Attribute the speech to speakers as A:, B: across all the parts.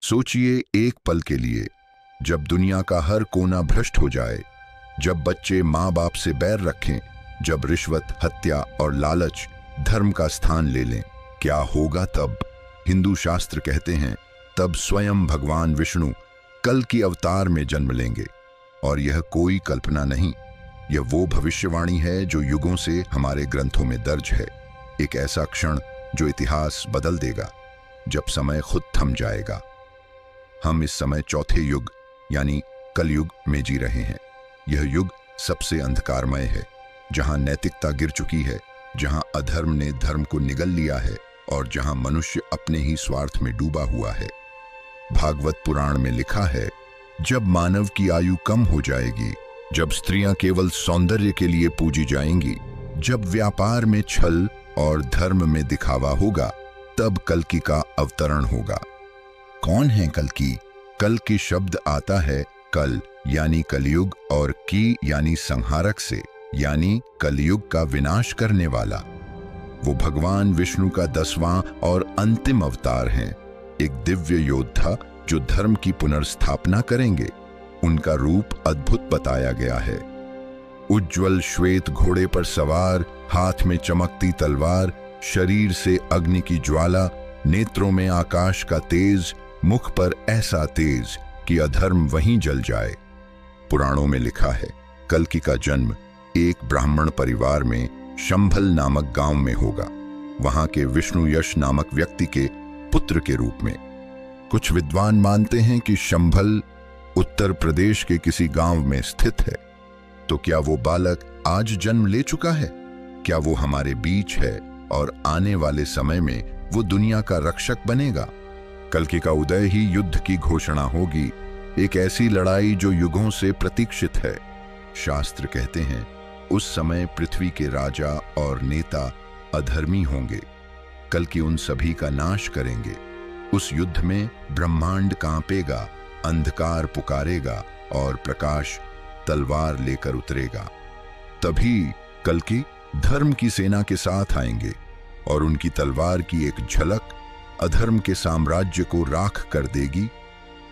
A: सोचिए एक पल के लिए, जब दुनिया का हर कोना भ्रष्ट हो जाए, जब बच्चे माँ बाप से बैर रखें, जब रिश्वत, हत्या और लालच धर्म का स्थान ले लें, क्या होगा तब? हिंदू शास्त्र कहते हैं तब स्वयं भगवान विष्णु कल की अवतार में जन्म लेंगे। और यह कोई कल्पना नहीं, यह वो भविष्यवाणी है जो युगों से हमारे ग्रंथों में दर्ज है। एक ऐसा क्षण जो इतिहास बदल देगा, जब समय खुद थम जाएगा। हम इस समय चौथे युग यानी कलयुग में जी रहे हैं। यह युग सबसे अंधकारमय है, जहां नैतिकता गिर चुकी है, जहां अधर्म ने धर्म को निगल लिया है और जहां मनुष्य अपने ही स्वार्थ में डूबा हुआ है। भागवत पुराण में लिखा है, जब मानव की आयु कम हो जाएगी, जब स्त्रियां केवल सौंदर्य के लिए पूजी जाएंगी, जब व्यापार में छल और धर्म में दिखावा होगा, तब कल्कि का अवतरण होगा। कौन है कल्कि? कल्कि शब्द आता है कल यानी कलयुग और की यानी संहारक से, यानी कलयुग का विनाश करने वाला। वो भगवान विष्णु का 10वां और अंतिम अवतार हैं, एक दिव्य योद्धा जो धर्म की पुनर्स्थापना करेंगे। उनका रूप अद्भुत बताया गया है। उज्ज्वल श्वेत घोड़े पर सवार, हाथ में चमकती तलवार, शरीर से अग्नि की ज्वाला, नेत्रों में आकाश का तेज, मुख पर ऐसा तेज कि अधर्म वहीं जल जाए। पुराणों में लिखा है, कल्कि का जन्म एक ब्राह्मण परिवार में शंभल नामक गांव में होगा, वहां के विष्णु यश नामक व्यक्ति के पुत्र के रूप में। कुछ विद्वान मानते हैं कि शंभल उत्तर प्रदेश के किसी गांव में स्थित है। तो क्या वो बालक आज जन्म ले चुका है? क्या वो हमारे बीच है और आने वाले समय में वो दुनिया का रक्षक बनेगा? कल्कि का उदय ही युद्ध की घोषणा होगी, एक ऐसी लड़ाई जो युगों से प्रतीक्षित है। शास्त्र कहते हैं उस समय पृथ्वी के राजा और नेता अधर्मी होंगे, कल्कि उन सभी का नाश करेंगे। उस युद्ध में ब्रह्मांड कांपेगा, अंधकार पुकारेगा और प्रकाश तलवार लेकर उतरेगा। तभी कल्कि धर्म की सेना के साथ आएंगे और उनकी तलवार की एक झलक अधर्म के साम्राज्य को राख कर देगी।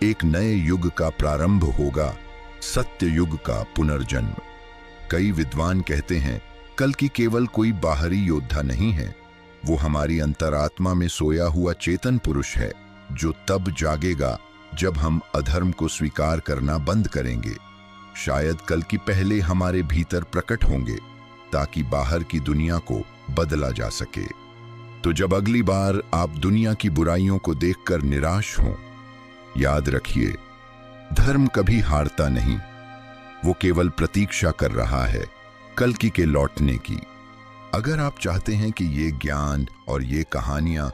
A: एक नए युग का प्रारंभ होगा, सत्य युग का पुनर्जन्म। कई विद्वान कहते हैं कल्कि केवल कोई बाहरी योद्धा नहीं है, वो हमारी अंतरात्मा में सोया हुआ चेतन पुरुष है, जो तब जागेगा जब हम अधर्म को स्वीकार करना बंद करेंगे। शायद कल्कि पहले हमारे भीतर प्रकट होंगे, ताकि बाहर की दुनिया को बदला जा सके। तो जब अगली बार आप दुनिया की बुराइयों को देखकर निराश हों, याद रखिए, धर्म कभी हारता नहीं, वो केवल प्रतीक्षा कर रहा है कल्कि के लौटने की। अगर आप चाहते हैं कि ये ज्ञान और ये कहानियां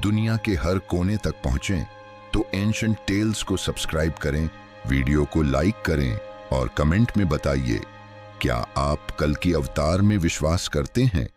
A: दुनिया के हर कोने तक पहुंचें, तो एंशिएंट टेल्स को सब्सक्राइब करें, वीडियो को लाइक करें और कमेंट में बताइए, क्या आप कल्कि अवतार में विश्वास करते हैं?